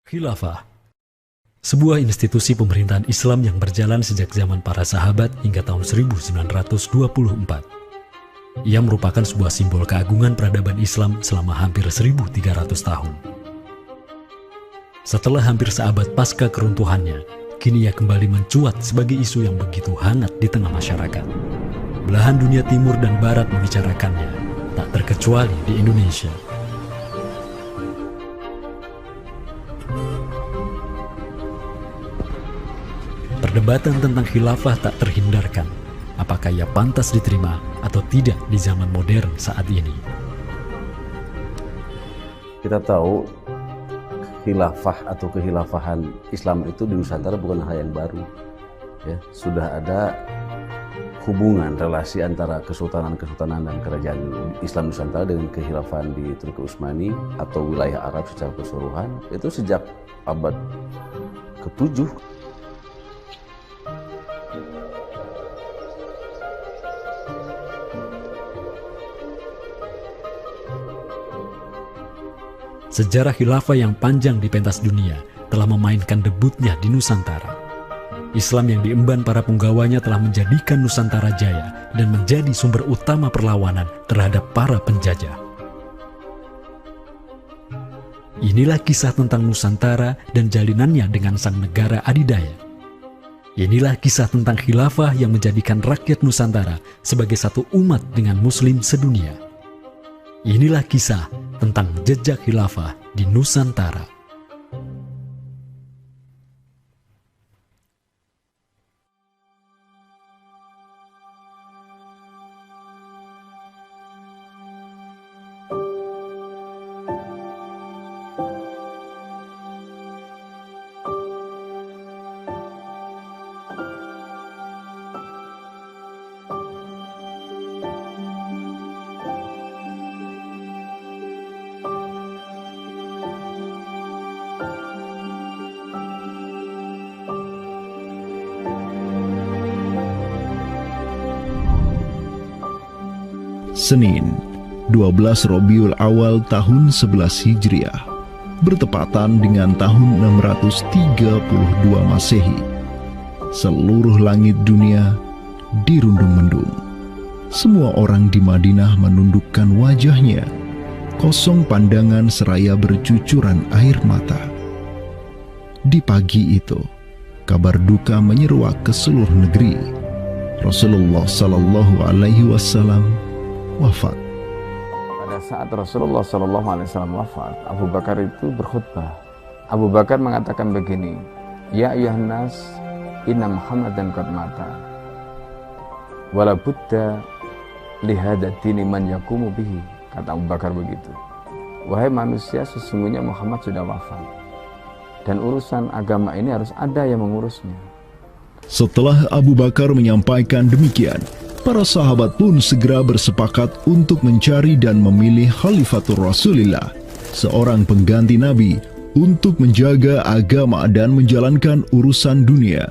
Khilafah, sebuah institusi pemerintahan Islam yang berjalan sejak zaman para sahabat hingga tahun 1924. Ia merupakan sebuah simbol keagungan peradaban Islam selama hampir 1300 tahun. Setelah hampir seabad pasca keruntuhannya, kini ia kembali mencuat sebagai isu yang begitu hangat di tengah masyarakat. Belahan dunia timur dan barat membicarakannya, tak terkecuali di Indonesia. Perdebatan tentang khilafah tak terhindarkan. Apakah ia pantas diterima atau tidak di zaman modern saat ini? Kita tahu khilafah atau kehilafahan Islam itu di Nusantara bukan hal yang baru. Ya, sudah ada hubungan relasi antara kesultanan-kesultanan dan kerajaan Islam Nusantara dengan kehilafahan di Turki Utsmani atau wilayah Arab secara keseluruhan itu sejak abad ke-7. Sejarah khilafah yang panjang di pentas dunia telah memainkan debutnya di Nusantara. Islam yang diemban para punggawanya telah menjadikan Nusantara jaya dan menjadi sumber utama perlawanan terhadap para penjajah. Inilah kisah tentang Nusantara dan jalinannya dengan sang negara adidaya. Inilah kisah tentang khilafah yang menjadikan rakyat Nusantara sebagai satu umat dengan Muslim sedunia. Inilah kisah tentang jejak khilafah di Nusantara. Senin, 12 Rabiul Awal tahun 11 Hijriah, bertepatan dengan tahun 632 Masehi. Seluruh langit dunia dirundung mendung. Semua orang di Madinah menundukkan wajahnya, kosong pandangan seraya bercucuran air mata. Di pagi itu, kabar duka menyeruak ke seluruh negeri. Rasulullah Sallallahu Alaihi Wasallam wafat. Pada saat Rasulullah SAW wafat, Abu Bakar itu berkhutbah. Abu Bakar mengatakan begini, Ya ayuhan nas, inna Muhammadan qad mata, wala budda lihada dini man yakumu bihi. Kata Abu Bakar begitu. Wahai manusia, sesungguhnya Muhammad sudah wafat, dan urusan agama ini harus ada yang mengurusnya. Setelah Abu Bakar menyampaikan demikian, para sahabat pun segera bersepakat untuk mencari dan memilih Khalifatur Rasulillah, seorang pengganti Nabi, untuk menjaga agama dan menjalankan urusan dunia.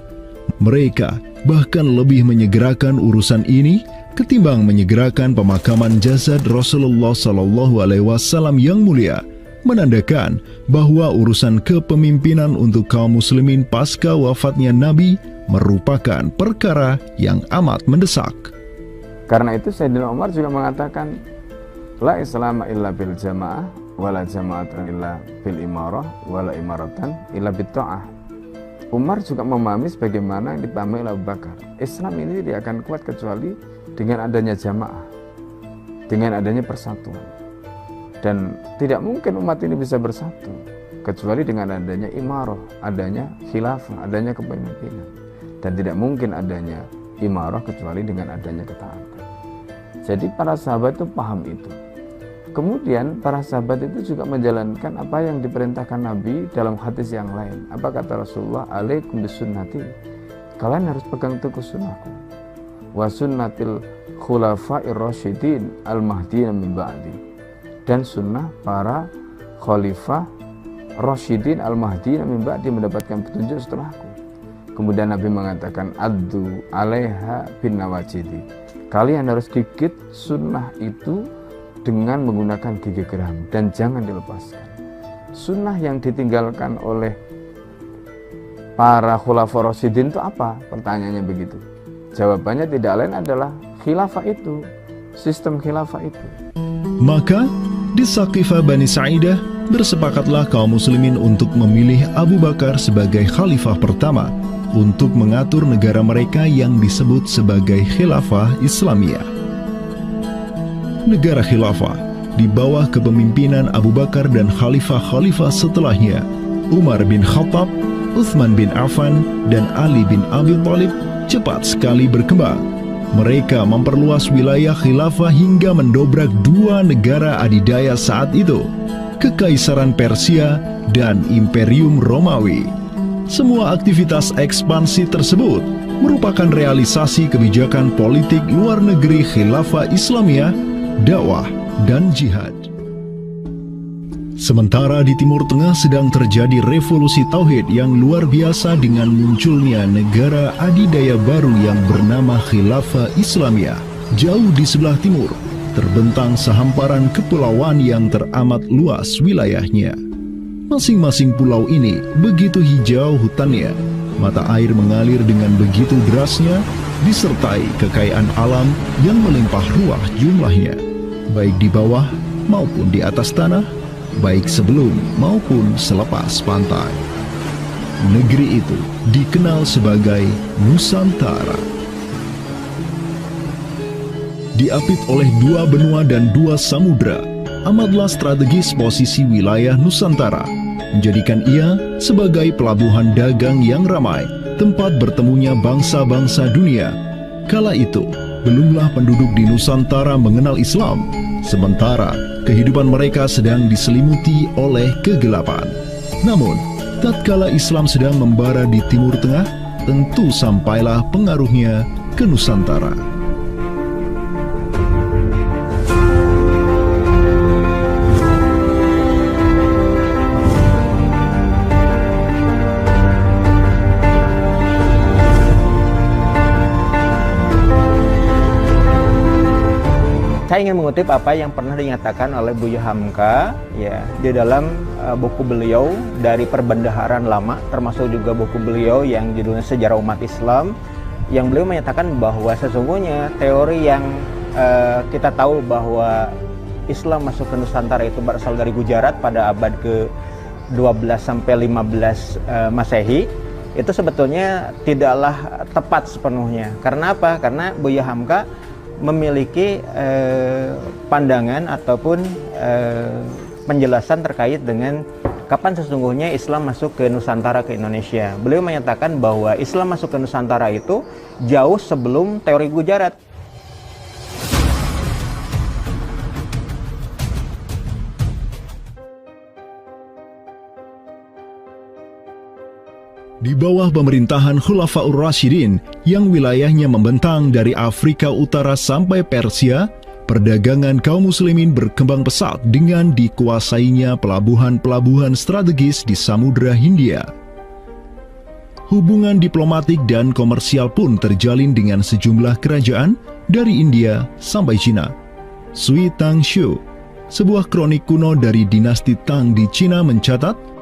Mereka bahkan lebih menyegerakan urusan ini ketimbang menyegerakan pemakaman jasad Rasulullah SAW yang mulia, menandakan bahwa urusan kepemimpinan untuk kaum muslimin pasca wafatnya Nabi merupakan perkara yang amat mendesak. Karena itu Sayyidina Umar juga mengatakan, La islama illa bil jamaah, wala jama'atan illa bil imarah, wala imaratan illa bit ta'ah. Umar juga memahami sebagaimana yang dipahami oleh Abu Bakar. Islam ini tidak akan kuat kecuali dengan adanya jamaah, dengan adanya persatuan. Dan tidak mungkin umat ini bisa bersatu kecuali dengan adanya imarah, adanya khilafah, adanya kepemimpinan. Dan tidak mungkin adanya imarah kecuali dengan adanya ketaatan. Jadi para sahabat itu paham itu. Kemudian para sahabat itu juga menjalankan apa yang diperintahkan Nabi dalam hadis yang lain. Apa kata Rasulullah? Alaikum bisunnati. Kalian harus pegang teguh sunnahku. Wa sunnatil khulafa'ir rasyidin al-mahdiyyin min ba'di. Dan sunnah para khalifah rasyidin al-mahdiyyin min ba'di, mendapatkan petunjuk setelahku. Kemudian Nabi mengatakan, Addu alaiha bin nawajidi. Kalian harus gigit sunnah itu dengan menggunakan gigi geram dan jangan dilepaskan. sunnah yang ditinggalkan oleh para khulafaur rasyidin itu apa? Pertanyaannya begitu. Jawabannya tidak lain adalah khilafah itu, sistem khilafah itu. Maka di Saqifah Bani Sa'idah bersepakatlah kaum muslimin untuk memilih Abu Bakar sebagai khalifah pertama untuk mengatur negara mereka yang disebut sebagai khilafah Islamiyah. Negara khilafah di bawah kepemimpinan Abu Bakar dan khalifah-khalifah setelahnya, Umar bin Khattab, Utsman bin Affan, dan Ali bin Abi Thalib cepat sekali berkembang. Mereka memperluas wilayah khilafah hingga mendobrak dua negara adidaya saat itu, Kekaisaran Persia dan Imperium Romawi. Semua aktivitas ekspansi tersebut merupakan realisasi kebijakan politik luar negeri khilafah Islamiyah, dakwah, dan jihad. Sementara di Timur Tengah sedang terjadi revolusi tauhid yang luar biasa dengan munculnya negara adidaya baru yang bernama Khilafah Islamiyah. Jauh di sebelah timur, terbentang sehamparan kepulauan yang teramat luas wilayahnya. Masing-masing pulau ini begitu hijau hutannya, mata air mengalir dengan begitu derasnya, disertai kekayaan alam yang melimpah ruah jumlahnya, baik di bawah maupun di atas tanah, baik sebelum maupun selepas pantai. Negeri itu dikenal sebagai Nusantara. Diapit oleh dua benua dan dua samudra, amatlah strategis posisi wilayah Nusantara, menjadikan ia sebagai pelabuhan dagang yang ramai, tempat bertemunya bangsa-bangsa dunia. Kala itu, belumlah penduduk di Nusantara mengenal Islam, sementara kehidupan mereka sedang diselimuti oleh kegelapan. Namun, tatkala Islam sedang membara di Timur Tengah, tentu sampailah pengaruhnya ke Nusantara. Saya ingin mengutip apa yang pernah dinyatakan oleh Buya Hamka ya di dalam buku beliau dari Perbendaharaan Lama, termasuk juga buku beliau yang judulnya Sejarah Umat Islam, yang beliau menyatakan bahwa sesungguhnya teori yang kita tahu bahwa Islam masuk ke Nusantara itu berasal dari Gujarat pada abad ke-12 sampai 15 Masehi, itu sebetulnya tidaklah tepat sepenuhnya. Karena apa? Karena Buya Hamka memiliki pandangan ataupun penjelasan terkait dengan kapan sesungguhnya Islam masuk ke Nusantara, ke Indonesia. Beliau menyatakan bahwa Islam masuk ke Nusantara itu jauh sebelum teori Gujarat. Di bawah pemerintahan Khulafaur Rasyidin yang wilayahnya membentang dari Afrika Utara sampai Persia, perdagangan kaum muslimin berkembang pesat dengan dikuasainya pelabuhan-pelabuhan strategis di Samudra Hindia. Hubungan diplomatik dan komersial pun terjalin dengan sejumlah kerajaan dari India sampai Cina. Sui Tang Xiu, sebuah kronik kuno dari dinasti Tang di Cina mencatat,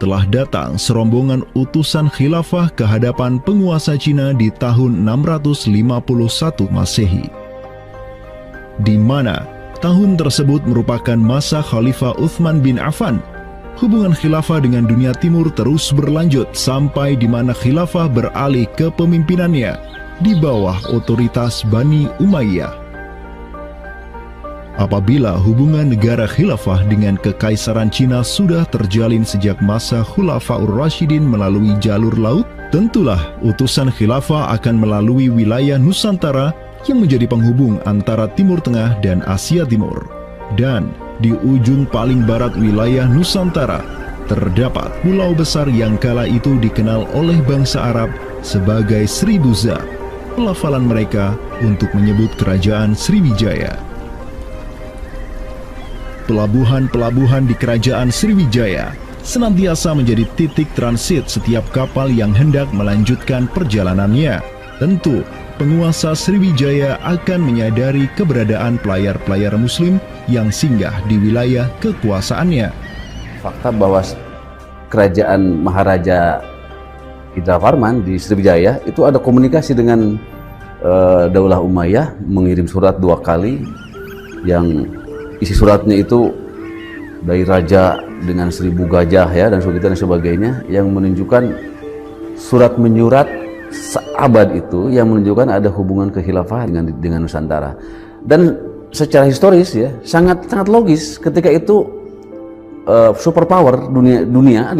telah datang serombongan utusan khilafah ke hadapan penguasa Cina di tahun 651 Masehi, di mana tahun tersebut merupakan masa Khalifah Utsman bin Affan. Hubungan khilafah dengan dunia timur terus berlanjut sampai di mana khilafah beralih ke pemimpinannya di bawah otoritas Bani Umayyah. Apabila hubungan negara khilafah dengan kekaisaran Cina sudah terjalin sejak masa Khulafaur Rasyidin melalui jalur laut, tentulah utusan khilafah akan melalui wilayah Nusantara yang menjadi penghubung antara Timur Tengah dan Asia Timur. Dan di ujung paling barat wilayah Nusantara, terdapat pulau besar yang kala itu dikenal oleh bangsa Arab sebagai Sribuza, pelafalan mereka untuk menyebut kerajaan Sriwijaya. Pelabuhan-pelabuhan di kerajaan Sriwijaya senantiasa menjadi titik transit setiap kapal yang hendak melanjutkan perjalanannya. Tentu, penguasa Sriwijaya akan menyadari keberadaan pelayar-pelayar muslim yang singgah di wilayah kekuasaannya. fakta bahwa kerajaan Maharaja Indravarman di Sriwijaya itu ada komunikasi dengan Daulah Umayyah, mengirim surat 2 kali yang isi suratnya itu dari raja dengan 1000 gajah ya dan sebagainya, yang menunjukkan surat menyurat seabad itu yang menunjukkan ada hubungan kekhilafahan dengan Nusantara. Dan secara historis ya sangat logis ketika itu superpower dunia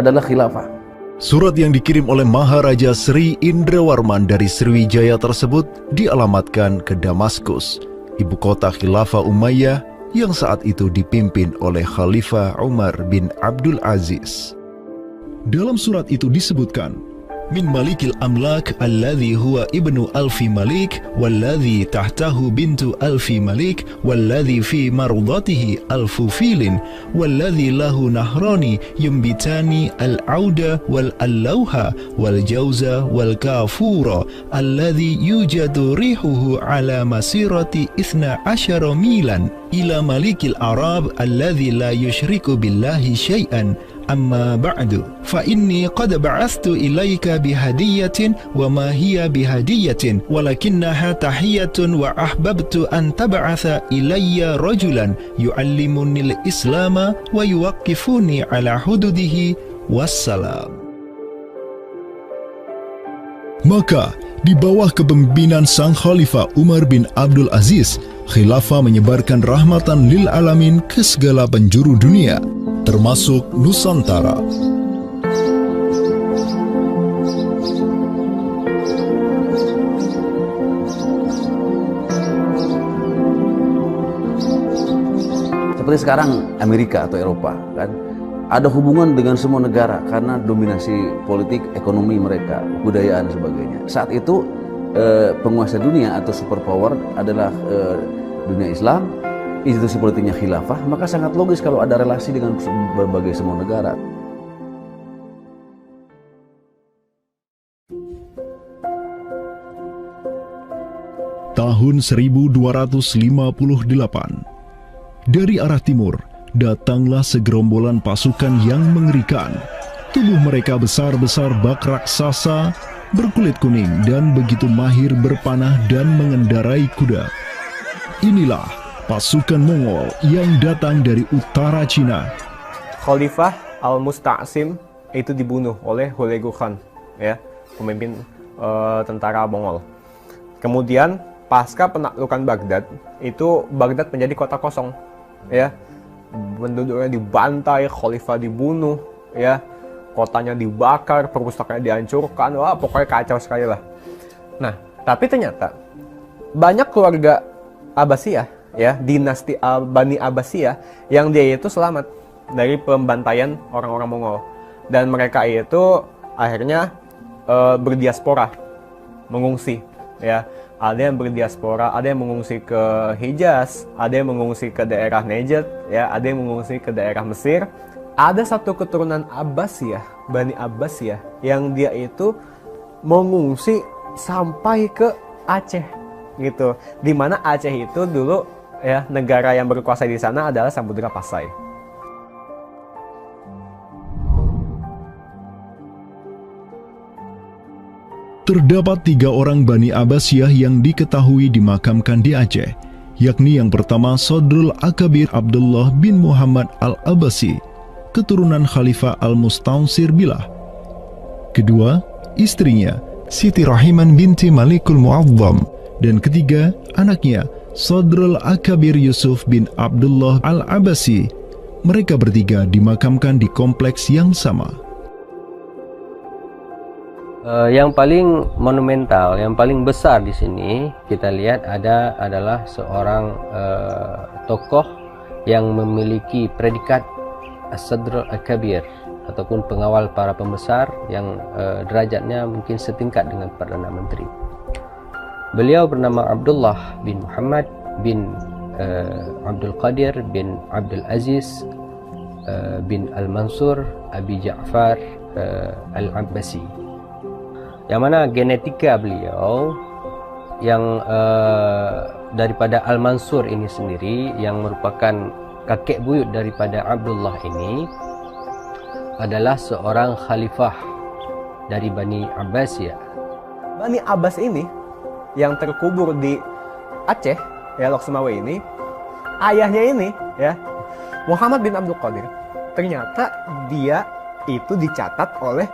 adalah khilafah. Surat yang dikirim oleh Maharaja Sri Indrawarman dari Sriwijaya tersebut dialamatkan ke Damaskus, ibu kota Khilafah Umayyah yang saat itu dipimpin oleh Khalifah Umar bin Abdul Aziz. Dalam surat itu disebutkan, min malikil amlak alladhi huwa ibnu alfi malik walladhi tahtahu bintu alfi malik walladhi fi marudatihi alfu filin walladhi lahu nahrani yumbitani al-auda wal-allawha wal-jawza wal-kafura alladhi yujadu rihuhu ala masirati 12 milan ila malikil arab alladhi la yushriku billahi syai'an. Amma ba'du, fa inni qad ba'athtu ilayka bihadiyatin wa ma hiya bihadiyatin walakinnaha tahiyatun wa ahbabtu an tab'atha ilayya rajulan yu'allimuni al-islama wa yuwaqqifuni ala hududihi wassalam. Maka di bawah kepemimpinan sang Khalifah Umar bin Abdul Aziz, khilafah menyebarkan rahmatan lil alamin ke segala penjuru dunia, termasuk Nusantara. Seperti sekarang Amerika atau Eropa kan, ada hubungan dengan semua negara karena dominasi politik, ekonomi mereka, kebudayaan dan sebagainya. Saat itu penguasa dunia atau superpower adalah dunia Islam, institusi politiknya khilafah, maka sangat logis kalau ada relasi dengan berbagai semua negara. Tahun 1258, dari arah timur datanglah segerombolan pasukan yang mengerikan. Tubuh mereka besar-besar bak raksasa, berkulit kuning dan begitu mahir berpanah dan mengendarai kuda. Inilah pasukan Mongol yang datang dari utara Cina. Khalifah Al-Musta'sim itu dibunuh oleh Hulagu Khan, ya, pemimpin tentara Mongol. Kemudian pasca penaklukan Baghdad, itu Baghdad menjadi kota kosong, ya. Penduduknya dibantai, khalifah dibunuh, ya. Kotanya dibakar, perpustakaannya dihancurkan, wah pokoknya kacau sekali lah. Nah, tapi ternyata banyak keluarga Abbasiyah, ya, dinasti Bani Abbasiyah yang dia itu selamat dari pembantaian orang-orang Mongol, dan mereka itu akhirnya berdiaspora, mengungsi, ya. Ada yang berdiaspora, ada yang mengungsi ke Hijaz, ada yang mengungsi ke daerah Najd, ya, ada yang mengungsi ke daerah Mesir. Ada satu keturunan Abbasiyah, Bani Abbasiyah, yang dia itu mengungsi sampai ke Aceh, gitu. Dimana Aceh itu dulu, ya, negara yang berkuasa di sana adalah Samudra Pasai. Terdapat 3 orang Bani Abbasiyah yang diketahui dimakamkan di Aceh, yakni yang pertama Sodrul Akabir Abdullah bin Muhammad Al-Abbasi, keturunan Khalifah Al-Musta'sir Billah. Kedua, istrinya Siti Rahiman binti Malikul Mu'azzam, dan ketiga, anaknya Sodrul Akabir Yusuf bin Abdullah Al-Abbasi. Mereka bertiga dimakamkan di kompleks yang sama. Yang paling monumental, yang paling besar di sini kita lihat adalah seorang tokoh yang memiliki predikat As-Sadr Al-Kabir ataupun pengawal para pembesar yang derajatnya mungkin setingkat dengan Perdana Menteri. Beliau bernama Abdullah bin Muhammad bin Abdul Qadir bin Abdul Aziz bin Al-Mansur Abi Ja'far Al-Abbasi, yang mana genetika beliau yang daripada Al-Mansur ini sendiri yang merupakan kakek buyut daripada Abdullah ini adalah seorang khalifah dari Bani Abbasiyah. Bani Abbas ini yang terkubur di Aceh, ya, Lok Sumawe ini, ayahnya ini, ya, Muhammad bin Abdul Qadir. Ternyata dia itu dicatat oleh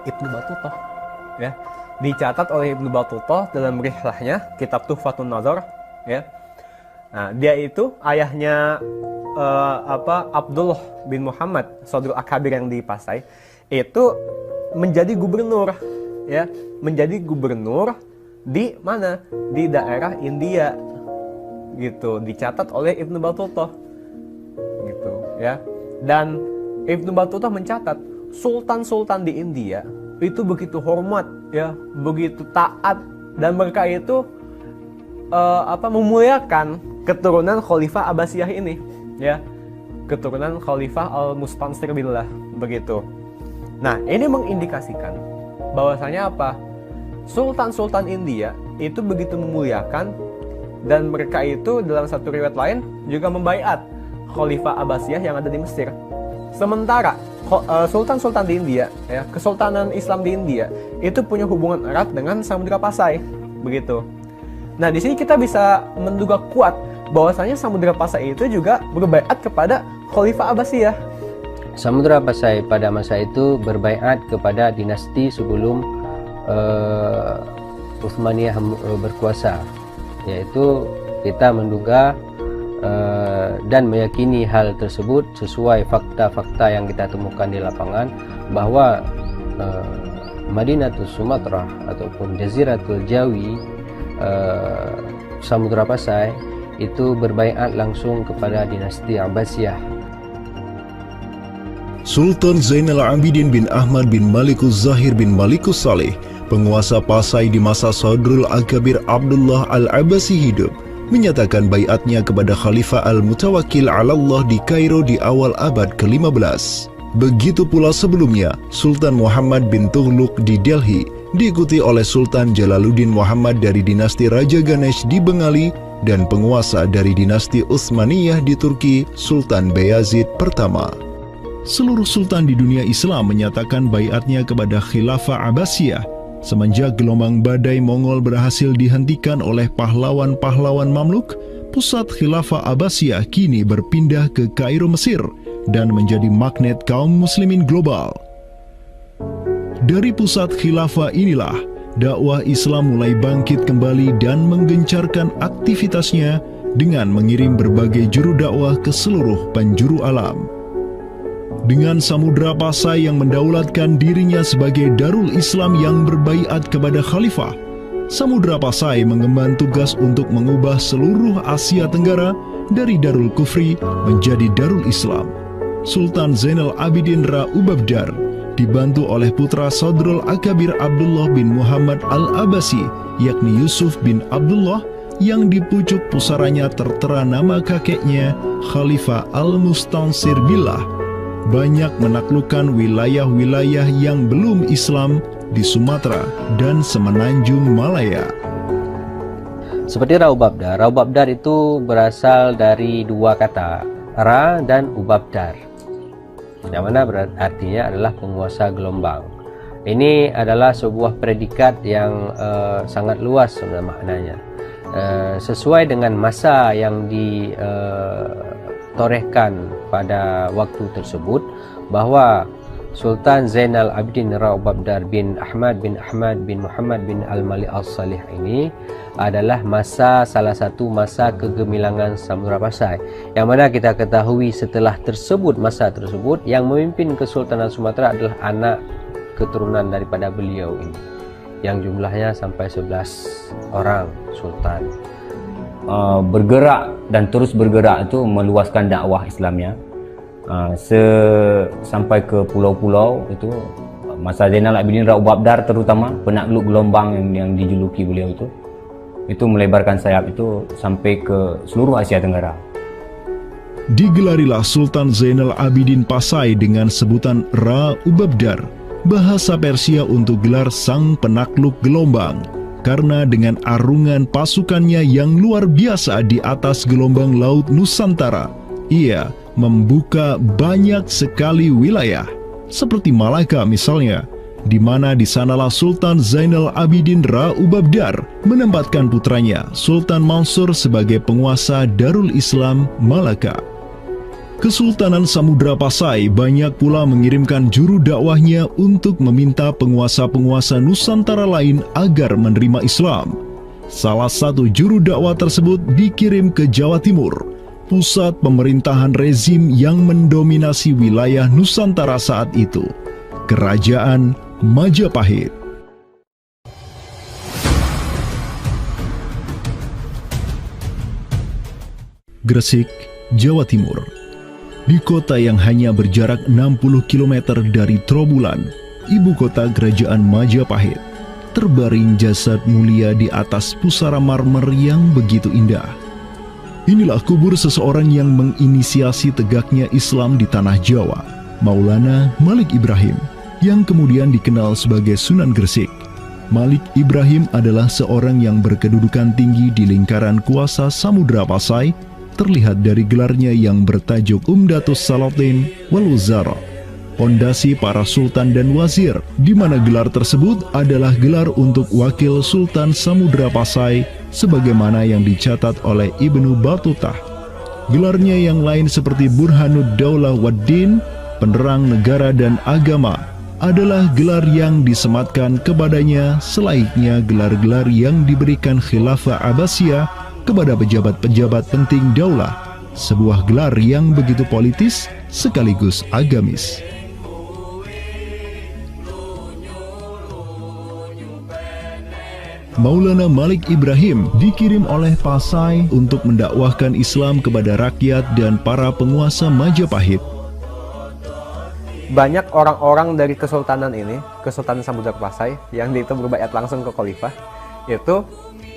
Ibnu Battuta, ya, dicatat oleh Ibnu Battuta dalam rihlahnya kitab Tuhfatun Nazar, ya. Nah, dia itu ayahnya Abdullah bin Muhammad Sodrul Akabir yang di Pasai itu menjadi gubernur, ya, menjadi gubernur di mana? Di daerah India, gitu, dicatat oleh Ibnu Battuta, gitu, ya. Dan Ibnu Battuta mencatat sultan-sultan di India itu begitu hormat, ya, begitu taat, dan mereka itu memuliakan keturunan Khalifah Abbasiyah ini, ya, keturunan Khalifah Al-Mustansir billah, begitu. Nah, ini mengindikasikan bahwasanya apa? Sultan-sultan India itu begitu memuliakan, dan mereka itu dalam satu riwayat lain juga membaiat Khalifah Abbasiyah yang ada di Mesir. Sementara sultan-sultan di India, ya, Kesultanan Islam di India itu punya hubungan erat dengan Samudra Pasai, begitu. Nah, di sini kita bisa menduga kuat bahwasanya Samudra Pasai itu juga berbaiat kepada Khalifah Abbasiyah. Samudra Pasai pada masa itu berbaiat kepada dinasti sebelum Utsmaniyah berkuasa, yaitu kita menduga dan meyakini hal tersebut sesuai fakta-fakta yang kita temukan di lapangan bahwa Madinatul Sumatera ataupun Jaziratul Jawi, Samudra Pasai itu berbaiat langsung kepada dinasti Abbasiyah. Sultan Zainal Abidin bin Ahmad bin Malikus Zahir bin Malikus Saleh, penguasa Pasai di masa Sodrul Akabir Abdullah Al-Abbasi hidup, menyatakan baiatnya kepada Khalifah Al-Mutawakkil 'ala Allah di Kairo di awal abad ke-15. Begitu pula sebelumnya, Sultan Muhammad bin Tughluk di Delhi diikuti oleh Sultan Jalaluddin Muhammad dari dinasti Raja Ganesh di Bengali dan penguasa dari dinasti Utsmaniyah di Turki, Sultan Bayazid pertama. Seluruh sultan di dunia Islam menyatakan baiatnya kepada Khilafah Abbasiyah semenjak gelombang badai Mongol berhasil dihentikan oleh pahlawan-pahlawan Mamluk. Pusat Khilafah Abbasiyah kini berpindah ke Kairo, Mesir, dan menjadi magnet kaum muslimin global. Dari pusat khilafah inilah dakwah Islam mulai bangkit kembali dan menggencarkan aktivitasnya dengan mengirim berbagai juru dakwah ke seluruh penjuru alam. Dengan Samudra Pasai yang mendaulatkan dirinya sebagai Darul Islam yang berbaiat kepada Khalifah, Samudra Pasai mengemban tugas untuk mengubah seluruh Asia Tenggara dari Darul Kufri menjadi Darul Islam. Sultan Zainal Abidin Ra Ubabdar dibantu oleh putra Sodrul Akabir Abdullah bin Muhammad Al-Abbasi, yakni Yusuf bin Abdullah, yang di pucuk pusaranya tertera nama kakeknya Khalifah Al-Mustansir billah, banyak menaklukkan wilayah-wilayah yang belum Islam di Sumatera dan Semenanjung Malaya. Seperti Ra Ubabdar. Ra Ubabdar itu berasal dari dua kata, Ra dan Ubabdar, yang mana artinya adalah penguasa gelombang. Ini adalah sebuah predikat yang sangat luas sebenarnya maknanya. Sesuai dengan masa yang ditorehkan pada waktu tersebut, bahwa Sultan Zainal Abidin Ra Ubabdar bin Ahmad bin Muhammad bin Al-Malik Al-Salih ini adalah salah satu masa kegemilangan Samudra Pasai, yang mana kita ketahui setelah masa tersebut yang memimpin Kesultanan Sumatera adalah anak keturunan daripada beliau ini, yang jumlahnya sampai 11 orang sultan. Bergerak dan terus bergerak itu meluaskan dakwah Islamnya sampai ke pulau-pulau. Itu masa Zainal Abidin Ra Ubabdar, terutama penakluk gelombang yang dijuluki beliau itu melebarkan sayap itu sampai ke seluruh Asia Tenggara. Digelarilah Sultan Zainal Abidin Pasai dengan sebutan Ra Ubabdar, bahasa Persia untuk gelar sang penakluk gelombang, karena dengan arungan pasukannya yang luar biasa di atas gelombang laut Nusantara, Ia membuka banyak sekali wilayah, seperti Malaka misalnya, di mana di sanalah Sultan Zainal Abidin Ra Ubabdar menempatkan putranya Sultan Mansur sebagai penguasa Darul Islam Malaka. Kesultanan Samudra Pasai banyak pula mengirimkan juru dakwahnya untuk meminta penguasa-penguasa Nusantara lain agar menerima Islam. Salah satu juru dakwah tersebut dikirim ke Jawa Timur, pusat pemerintahan rezim yang mendominasi wilayah Nusantara saat itu, Kerajaan Majapahit. Gresik, Jawa Timur. Di kota yang hanya berjarak 60 km dari Trowulan, ibu kota Kerajaan Majapahit, terbaring jasad mulia di atas pusara marmer yang begitu indah. Inilah kubur seseorang yang menginisiasi tegaknya Islam di tanah Jawa, Maulana Malik Ibrahim, yang kemudian dikenal sebagai Sunan Gresik. Malik Ibrahim adalah seorang yang berkedudukan tinggi di lingkaran kuasa Samudra Pasai, terlihat dari gelarnya yang bertajuk Umdatus Salatin wal Wuzara, pondasi para sultan dan wazir, di mana gelar tersebut adalah gelar untuk wakil Sultan Samudra Pasai, sebagaimana yang dicatat oleh Ibnu Batutah. Gelarnya yang lain seperti Burhanud Daulah Waddin, penerang negara dan agama, adalah gelar yang disematkan kepadanya selayaknya gelar-gelar yang diberikan Khilafah Abbasiyah kepada pejabat-pejabat penting daulah, sebuah gelar yang begitu politis sekaligus agamis. Maulana Malik Ibrahim dikirim oleh Pasai untuk mendakwahkan Islam kepada rakyat dan para penguasa Majapahit. Banyak orang-orang dari kesultanan ini, Kesultanan Samudra Pasai, yang itu berbaiat langsung ke khalifah, itu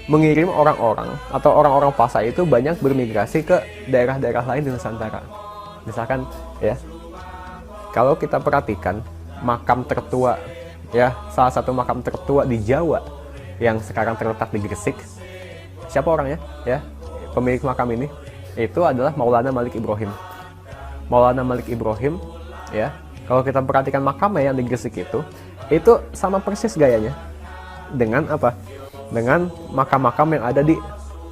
mengirim orang-orang atau orang-orang Pasai itu banyak bermigrasi ke daerah-daerah lain di Nusantara. Misalkan ya, kalau kita perhatikan makam tertua, ya salah satu makam tertua di Jawa yang sekarang terletak di Gresik, siapa orangnya? Ya, pemilik makam ini itu adalah Maulana Malik Ibrahim. Maulana Malik Ibrahim, ya, kalau kita perhatikan makamnya yang di Gresik itu sama persis gayanya dengan apa? Dengan makam-makam yang ada di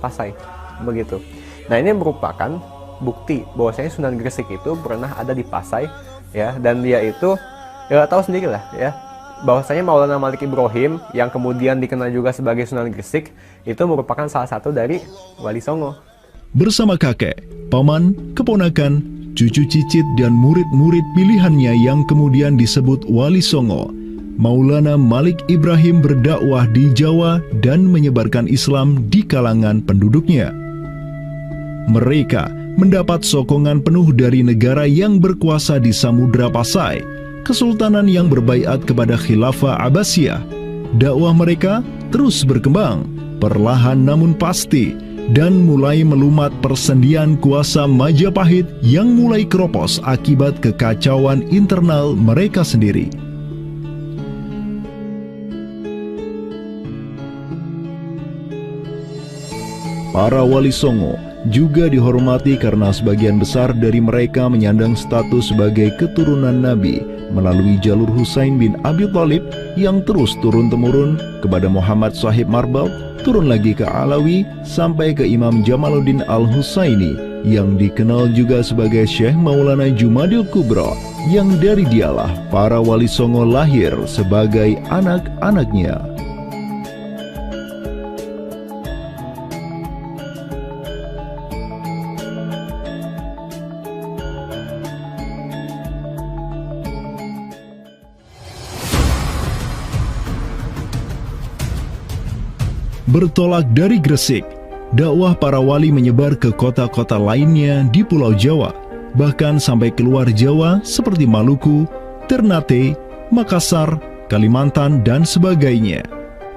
Pasai, begitu. Nah, ini merupakan bukti bahwasanya Sunan Gresik itu pernah ada di Pasai, ya, dan dia itu ya tahu sendiri lah, ya, bahwasanya Maulana Malik Ibrahim yang kemudian dikenal juga sebagai Sunan Gresik itu merupakan salah satu dari Wali Songo. Bersama kakek, paman, keponakan, cucu cicit dan murid-murid pilihannya yang kemudian disebut Wali Songo, Maulana Malik Ibrahim berdakwah di Jawa dan menyebarkan Islam di kalangan penduduknya. Mereka mendapat sokongan penuh dari negara yang berkuasa di Samudra Pasai, kesultanan yang berbaiat kepada Khilafah Abbasiyah. Dakwah mereka terus berkembang, perlahan namun pasti, dan mulai melumat persendian kuasa Majapahit yang mulai keropos akibat kekacauan internal mereka sendiri. Para Wali Songo juga dihormati karena sebagian besar dari mereka menyandang status sebagai keturunan Nabi melalui jalur Husain bin Abi Thalib yang terus turun-temurun kepada Muhammad Sahib Marbal, turun lagi ke Alawi sampai ke Imam Jamaluddin Al-Husaini yang dikenal juga sebagai Syekh Maulana Jumadil Kubra, yang dari dialah para Wali Songo lahir sebagai anak-anaknya. Bertolak dari Gresik, dakwah para wali menyebar ke kota-kota lainnya di Pulau Jawa, bahkan sampai keluar Jawa seperti Maluku, Ternate, Makassar, Kalimantan, dan sebagainya.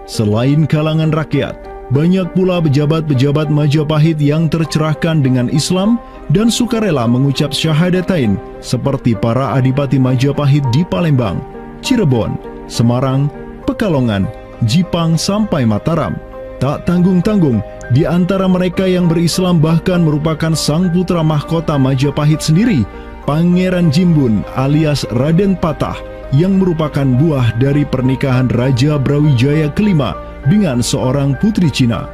Selain kalangan rakyat, banyak pula pejabat-pejabat Majapahit yang tercerahkan dengan Islam dan sukarela mengucap syahadatain, seperti para adipati Majapahit di Palembang, Cirebon, Semarang, Pekalongan, Jipang sampai Mataram. Tak tanggung-tanggung, di antara mereka yang berislam bahkan merupakan sang putra mahkota Majapahit sendiri, Pangeran Jimbun alias Raden Patah, yang merupakan buah dari pernikahan Raja Brawijaya kelima dengan seorang putri Cina.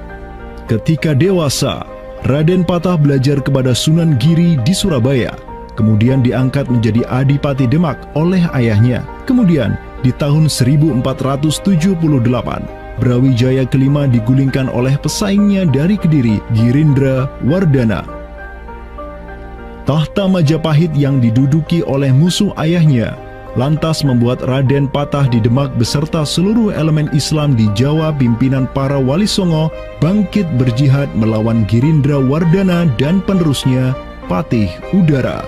Ketika dewasa, Raden Patah belajar kepada Sunan Giri di Surabaya, kemudian diangkat menjadi Adipati Demak oleh ayahnya. Kemudian di tahun 1478, Brawijaya kelima digulingkan oleh pesaingnya dari Kediri, Girindra Wardana. Tahta Majapahit yang diduduki oleh musuh ayahnya lantas membuat Raden Patah di Demak beserta seluruh elemen Islam di Jawa pimpinan para Wali Songo bangkit berjihad melawan Girindra Wardana dan penerusnya Patih Udara.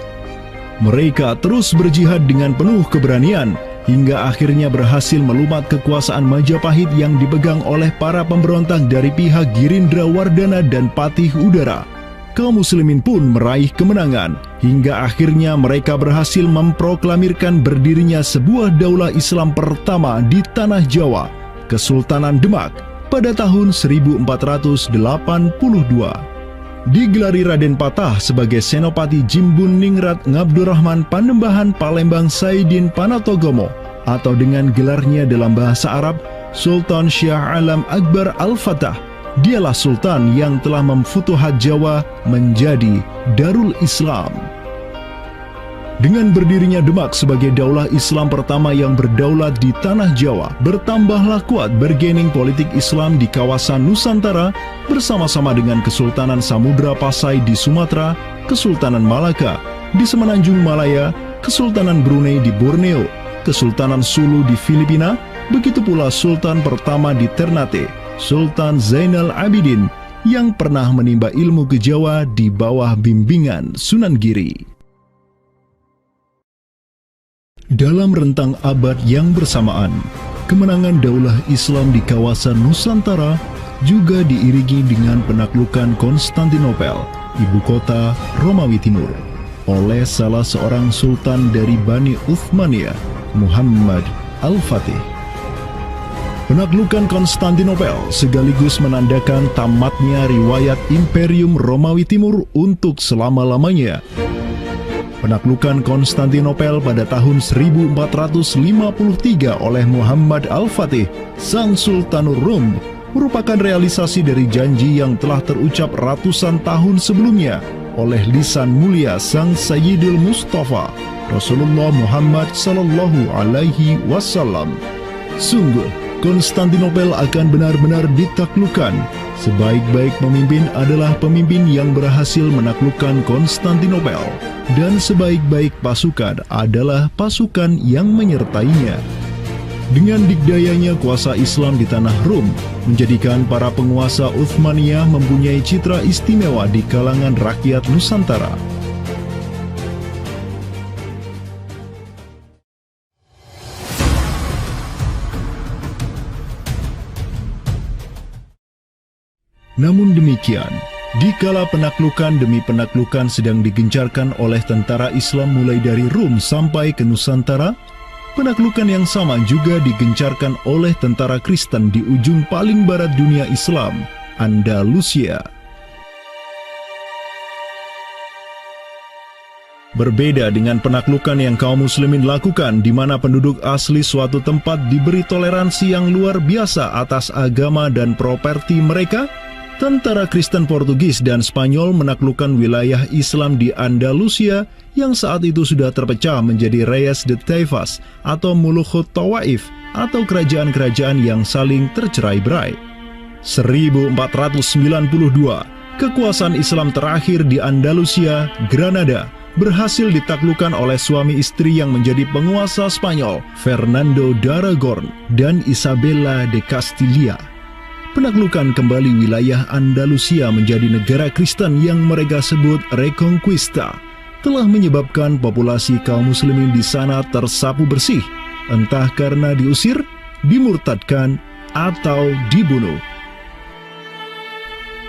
Mereka terus berjihad dengan penuh keberanian hingga akhirnya berhasil melumat kekuasaan Majapahit yang dipegang oleh para pemberontak dari pihak Girindra Wardana dan Patih Udara. Kaum muslimin pun meraih kemenangan hingga akhirnya mereka berhasil memproklamirkan berdirinya sebuah daulah Islam pertama di tanah Jawa, Kesultanan Demak, pada tahun 1482. Digelari Raden Patah sebagai Senopati Jimbun Ningrat Ngabdurrahman Panembahan Palembang Saidin Panatogomo, atau dengan gelarnya dalam bahasa Arab Sultan Syah Alam Akbar Al-Fatah. Dialah Sultan yang telah memfutuhat Jawa menjadi Darul Islam. Dengan berdirinya Demak sebagai daulah Islam pertama yang berdaulat di tanah Jawa, bertambahlah kuat bargaining politik Islam di kawasan Nusantara bersama-sama dengan Kesultanan Samudra Pasai di Sumatera, Kesultanan Malaka di Semenanjung Malaya, Kesultanan Brunei di Borneo, Kesultanan Sulu di Filipina, begitu pula Sultan pertama di Ternate, Sultan Zainal Abidin, yang pernah menimba ilmu ke Jawa di bawah bimbingan Sunan Giri. Dalam rentang abad yang bersamaan, kemenangan daulah Islam di kawasan Nusantara juga diiringi dengan penaklukan Konstantinopel, ibu kota Romawi Timur, oleh salah seorang sultan dari Bani Uthmaniyah, Muhammad Al-Fatih. Penaklukan Konstantinopel sekaligus menandakan tamatnya riwayat Imperium Romawi Timur untuk selama-lamanya. Penaklukan Konstantinopel pada tahun 1453 oleh Muhammad Al-Fatih, sang Sultanur Rum, merupakan realisasi dari janji yang telah terucap ratusan tahun sebelumnya oleh lisan mulia sang Sayyidul Mustafa, Rasulullah Muhammad Sallallahu Alaihi Wasallam. Sungguh, Konstantinopel akan benar-benar ditaklukkan. Sebaik-baik pemimpin adalah pemimpin yang berhasil menaklukkan Konstantinopel, dan sebaik-baik pasukan adalah pasukan yang menyertainya. Dengan dikdayanya kuasa Islam di tanah Rum, menjadikan para penguasa Uthmaniyah mempunyai citra istimewa di kalangan rakyat Nusantara. Namun demikian, dikala penaklukan demi penaklukan sedang digencarkan oleh tentara Islam mulai dari Rum sampai ke Nusantara, penaklukan yang sama juga digencarkan oleh tentara Kristen di ujung paling barat dunia Islam, Andalusia. Berbeda dengan penaklukan yang kaum muslimin lakukan, di mana penduduk asli suatu tempat diberi toleransi yang luar biasa atas agama dan properti mereka, tentara Kristen Portugis dan Spanyol menaklukkan wilayah Islam di Andalusia yang saat itu sudah terpecah menjadi Reyes de Taifas atau Mulukhut Tawaif atau kerajaan-kerajaan yang saling tercerai-berai. 1492, kekuasaan Islam terakhir di Andalusia, Granada, berhasil ditaklukkan oleh suami istri yang menjadi penguasa Spanyol, Fernando de Aragorn dan Isabella de Castilla. Penaklukan kembali wilayah Andalusia menjadi negara Kristen yang mereka sebut Reconquista telah menyebabkan populasi kaum muslimin di sana tersapu bersih, entah karena diusir, dimurtadkan, atau dibunuh.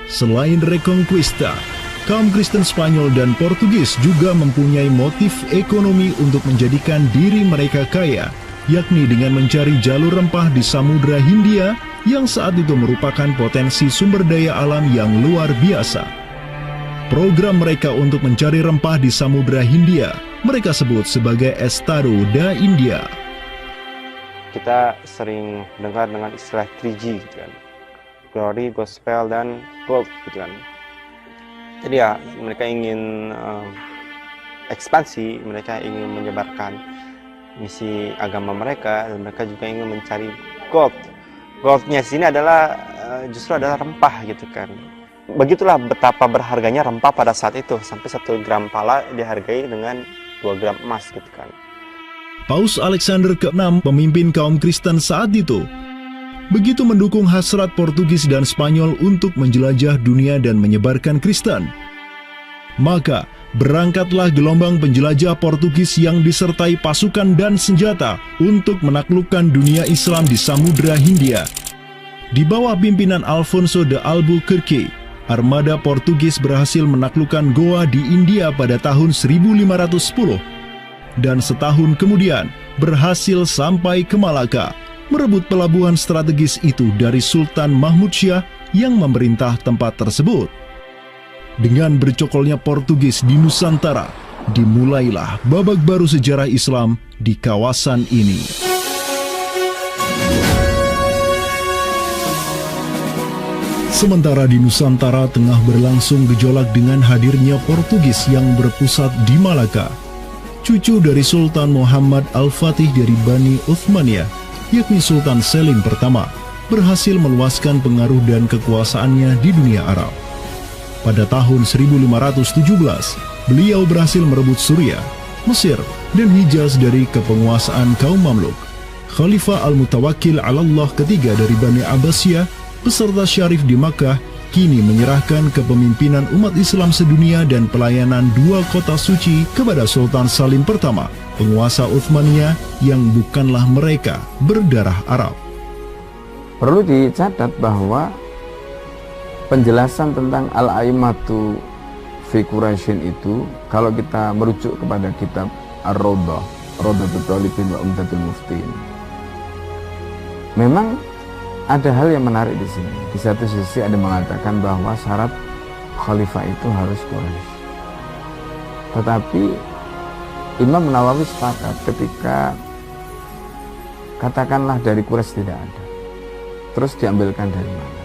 Selain Reconquista, kaum Kristen Spanyol dan Portugis juga mempunyai motif ekonomi untuk menjadikan diri mereka kaya, yakni dengan mencari jalur rempah di Samudra Hindia yang saat itu merupakan potensi sumber daya alam yang luar biasa. Program mereka untuk mencari rempah di Samudra Hindia mereka sebut sebagai Estado da India. Kita sering dengar dengan istilah 3G gitu kan. Glory, Gospel, dan Gold gitu kan. Jadi ya mereka ingin ekspansi, mereka ingin menyebarkan misi agama mereka, dan mereka juga ingin mencari gold. Goldnya sini adalah justru adalah rempah gitu kan. Begitulah betapa berharganya rempah pada saat itu, sampai 1 gram pala dihargai dengan 2 gram emas gitu kan. Paus Alexander ke-6, pemimpin kaum Kristen saat itu, begitu mendukung hasrat Portugis dan Spanyol untuk menjelajah dunia dan menyebarkan Kristen. Maka berangkatlah gelombang penjelajah Portugis yang disertai pasukan dan senjata untuk menaklukkan dunia Islam di Samudra Hindia. Di bawah pimpinan Alfonso de Albuquerque, armada Portugis berhasil menaklukkan Goa di India pada tahun 1510 dan setahun kemudian berhasil sampai ke Malaka, merebut pelabuhan strategis itu dari Sultan Mahmud Syah yang memerintah tempat tersebut. Dengan bercokolnya Portugis di Nusantara, dimulailah babak baru sejarah Islam di kawasan ini. Sementara di Nusantara tengah berlangsung gejolak dengan hadirnya Portugis yang berpusat di Malaka, cucu dari Sultan Muhammad Al-Fatih dari Bani Uthmaniyah, yakni Sultan Selim pertama, berhasil meluaskan pengaruh dan kekuasaannya di dunia Arab. Pada tahun 1517, beliau berhasil merebut Suriah, Mesir, dan Hijaz dari kepenguasaan kaum Mamluk. Khalifah Al-Mutawakkil 'alallah ketiga dari Bani Abbasiyah beserta Syarif di Makkah kini menyerahkan kepemimpinan umat Islam sedunia dan pelayanan 2 kota suci kepada Sultan Salim pertama, penguasa Uthmaniyah yang bukanlah mereka berdarah Arab. Perlu dicatat bahwa penjelasan tentang Al-A'immatu fi Quraisyin itu, kalau kita merujuk kepada kitab Ar-Rawdah, Rawdatul Talibin wa Umdatul Muftin, memang ada hal yang menarik di sini. Di satu sisi ada mengatakan bahwa syarat khalifah itu harus Quraisy. Tetapi Imam Nawawi sepakat ketika katakanlah dari Quraisy tidak ada, terus diambilkan dari mana?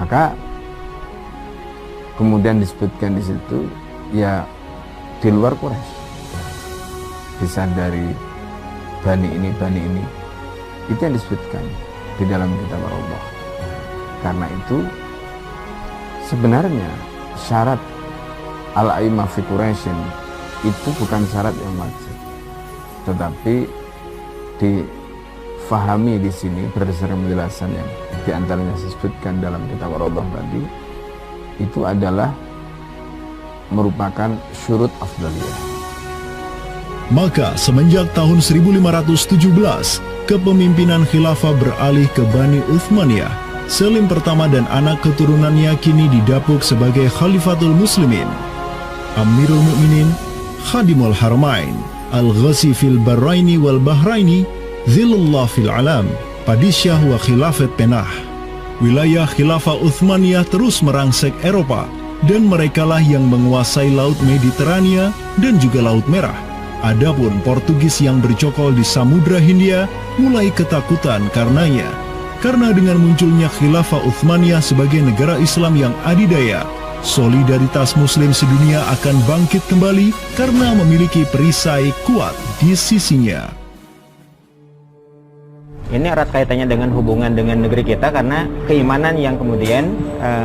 Maka kemudian disebutkan di situ ya di luar Quraisy, bisa dari bani ini itu yang disebutkan di dalam kitab Allah. Karena itu sebenarnya syarat al-a'immah fi Quraisyin itu bukan syarat yang wajib, tetapi difahami di sini berdasarkan penjelasan yang diantaranya disebutkan dalam kitab Allah tadi, itu adalah merupakan syurut afdaliyah. Maka semenjak tahun 1517, kepemimpinan khilafah beralih ke Bani Uthmaniyah. Selim pertama dan anak keturunannya kini didapuk sebagai Khalifatul Muslimin, Amirul Mukminin, Khadimul Haramain, Al-Ghazi fil Bahraini wal Bahraini, Zilullah fil Alam, Padisyah wa Khilafat Penah. Wilayah Khilafah Uthmaniyah terus merangsek Eropa, dan merekalah yang menguasai Laut Mediterania dan juga Laut Merah. Adapun Portugis yang bercokol di Samudra Hindia mulai ketakutan karenanya. Karena dengan munculnya Khilafah Uthmaniyah sebagai negara Islam yang adidaya, solidaritas Muslim sedunia akan bangkit kembali karena memiliki perisai kuat di sisinya. Ini erat kaitannya dengan hubungan dengan negeri kita, karena keimanan yang kemudian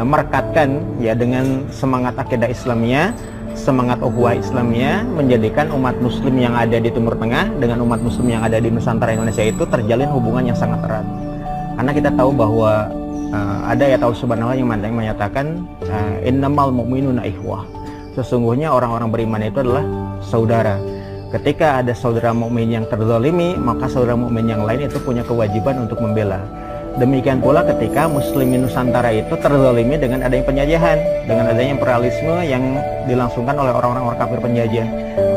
merekatkan ya dengan semangat akidah Islamiyah, semangat ukhuwah Islamiyah, menjadikan umat Muslim yang ada di Timur Tengah dengan umat Muslim yang ada di Nusantara Indonesia itu terjalin hubungan yang sangat erat. Karena kita tahu bahwa ada ayat Allah Subhanahu wa Ta'ala yang menyatakan innamal mu'minuna ikhwah. Sesungguhnya orang-orang beriman itu adalah saudara. Ketika ada saudara mukmin yang terzalimi, maka saudara mukmin yang lain itu punya kewajiban untuk membela. Demikian pula ketika muslimin Nusantara itu terzalimi dengan adanya penjajahan, dengan adanya imperialisme yang dilangsungkan oleh orang-orang kafir penjajah,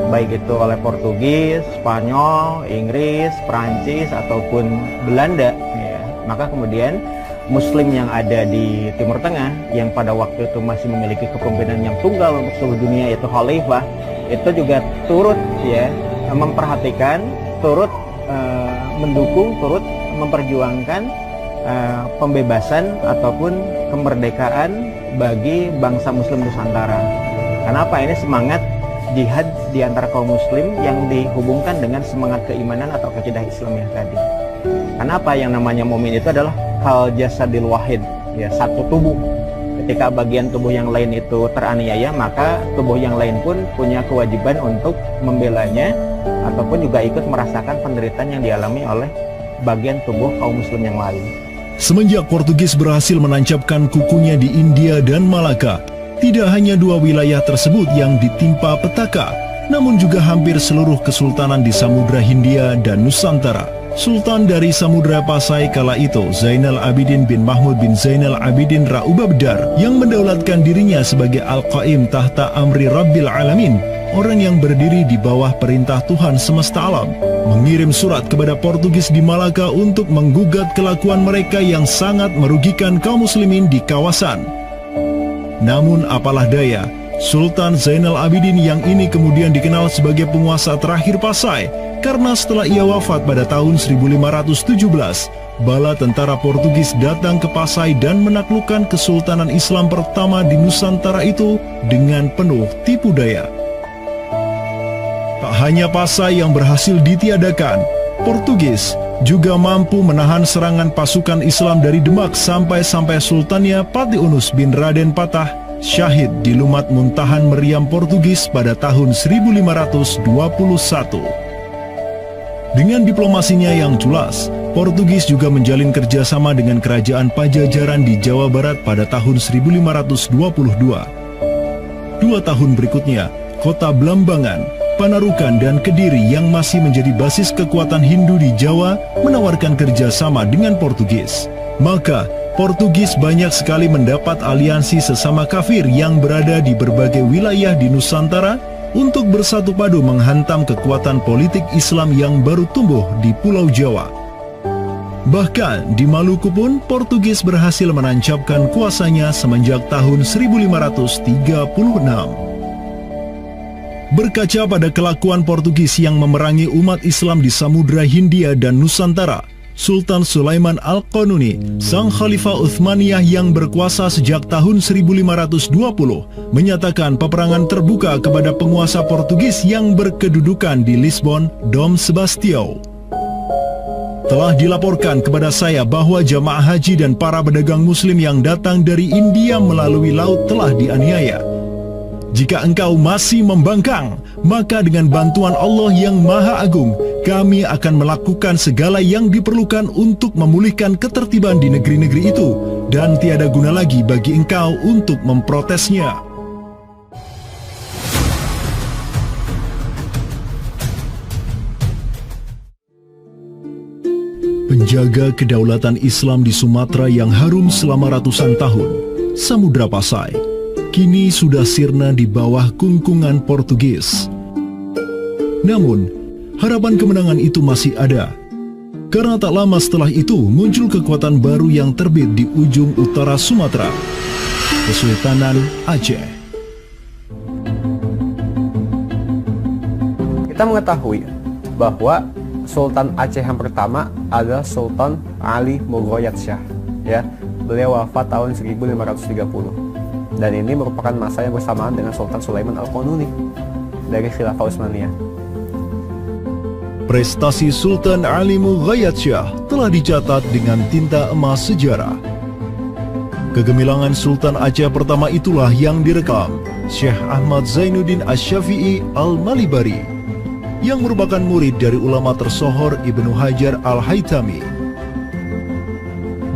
baik itu oleh Portugis, Spanyol, Inggris, Prancis ataupun Belanda ya. Maka kemudian Muslim yang ada di Timur Tengah yang pada waktu itu masih memiliki kepemimpinan yang tunggal untuk seluruh dunia, yaitu Khalifah, itu juga turut ya memperhatikan, turut mendukung, turut memperjuangkan pembebasan ataupun kemerdekaan bagi bangsa Muslim Nusantara. Kenapa? Ini semangat jihad di antara kaum Muslim yang dihubungkan dengan semangat keimanan atau akidah Islam yang tadi. Kenapa? Yang namanya mukmin itu adalah kal jasadil wahid, ya, satu tubuh. Ketika bagian tubuh yang lain itu teraniaya, maka tubuh yang lain pun punya kewajiban untuk membelanya ataupun juga ikut merasakan penderitaan yang dialami oleh bagian tubuh kaum Muslim yang lain. Semenjak Portugis berhasil menancapkan kukunya di India dan Malaka, tidak hanya dua wilayah tersebut yang ditimpa petaka, namun juga hampir seluruh kesultanan di Samudra Hindia dan Nusantara. Sultan dari Samudra Pasai kala itu, Zainal Abidin bin Mahmud bin Zainal Abidin Ra Ubabdar, yang mendaulatkan dirinya sebagai Al-Qaim tahta Amri Rabbil Alamin, orang yang berdiri di bawah perintah Tuhan semesta alam, mengirim surat kepada Portugis di Malaka untuk menggugat kelakuan mereka yang sangat merugikan kaum muslimin di kawasan. Namun apalah daya, Sultan Zainal Abidin yang ini kemudian dikenal sebagai penguasa terakhir Pasai, karena setelah ia wafat pada tahun 1517, bala tentara Portugis datang ke Pasai dan menaklukkan kesultanan Islam pertama di Nusantara itu dengan penuh tipu daya. Tak hanya Pasai yang berhasil ditiadakan, Portugis juga mampu menahan serangan pasukan Islam dari Demak sampai Sultannya Patiunus bin Raden Patah syahid di Lumat Muntahan Meriam Portugis pada tahun 1521. Dengan diplomasinya yang jelas, Portugis juga menjalin kerjasama dengan kerajaan Pajajaran di Jawa Barat pada tahun 1522. 2 tahun berikutnya, kota Blambangan, Panarukan, dan Kediri yang masih menjadi basis kekuatan Hindu di Jawa menawarkan kerjasama dengan Portugis. Maka, Portugis banyak sekali mendapat aliansi sesama kafir yang berada di berbagai wilayah di Nusantara untuk bersatu padu menghantam kekuatan politik Islam yang baru tumbuh di Pulau Jawa. Bahkan di Maluku pun Portugis berhasil menancapkan kuasanya semenjak tahun 1536. Berkaca pada kelakuan Portugis yang memerangi umat Islam di Samudra Hindia dan Nusantara, Sultan Sulaiman Al-Qanuni, sang Khalifah Uthmaniyah yang berkuasa sejak tahun 1520, menyatakan peperangan terbuka kepada penguasa Portugis yang berkedudukan di Lisbon, Dom Sebastião. Telah dilaporkan kepada saya bahwa jamaah haji dan para pedagang muslim yang datang dari India melalui laut telah dianiaya. Jika engkau masih membangkang, maka dengan bantuan Allah yang Maha Agung, kami akan melakukan segala yang diperlukan untuk memulihkan ketertiban di negeri-negeri itu, dan tiada guna lagi bagi engkau untuk memprotesnya. Penjaga kedaulatan Islam di Sumatera yang harum selama ratusan tahun, Samudra Pasai, kini sudah sirna di bawah kungkungan Portugis. Namun, harapan kemenangan itu masih ada. Karena tak lama setelah itu muncul kekuatan baru yang terbit di ujung utara Sumatera, Kesultanan Aceh. Kita mengetahui bahwa Sultan Aceh yang pertama adalah Sultan Ali Mughayat Shah. Ya, beliau wafat tahun 1530. Dan ini merupakan masa yang bersamaan dengan Sultan Sulaiman Al-Qanuni dari Khilafah Utsmaniyah. Prestasi Sultan Ali Mughayat Shah telah dicatat dengan tinta emas sejarah. Kegemilangan Sultan Aceh pertama itulah yang direkam Syekh Ahmad Zainuddin Asy-Syafi'i Al-Malibari, yang merupakan murid dari ulama tersohor Ibnu Hajar Al-Haytami.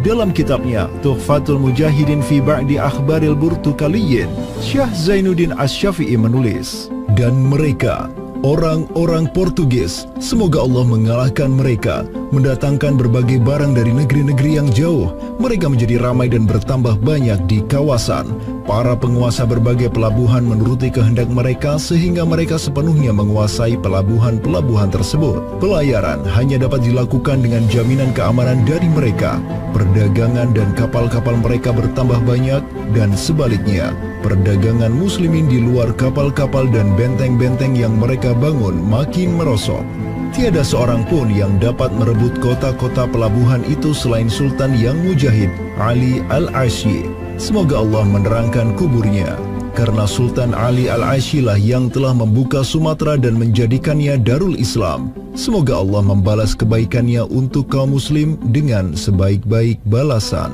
Dalam kitabnya Tuhfatul Mujahidin fi Ba'di Akhbaril Burtukaliyin, Syekh Zainuddin Asy-Syafi'i menulis, dan mereka, orang-orang Portugis, semoga Allah mengalahkan mereka, mendatangkan berbagai barang dari negeri-negeri yang jauh. Mereka menjadi ramai dan bertambah banyak di kawasan. Para penguasa berbagai pelabuhan menuruti kehendak mereka sehingga mereka sepenuhnya menguasai pelabuhan-pelabuhan tersebut. Pelayaran hanya dapat dilakukan dengan jaminan keamanan dari mereka. Perdagangan dan kapal-kapal mereka bertambah banyak dan sebaliknya, perdagangan muslimin di luar kapal-kapal dan benteng-benteng yang mereka bangun makin merosot. Tiada seorang pun yang dapat merebut kota-kota pelabuhan itu selain Sultan yang mujahid, Ali Al-Ashi. Semoga Allah menerangkan kuburnya, karena Sultan Ali Al-Ashi lah yang telah membuka Sumatera dan menjadikannya Darul Islam. Semoga Allah membalas kebaikannya untuk kaum muslim dengan sebaik-baik balasan.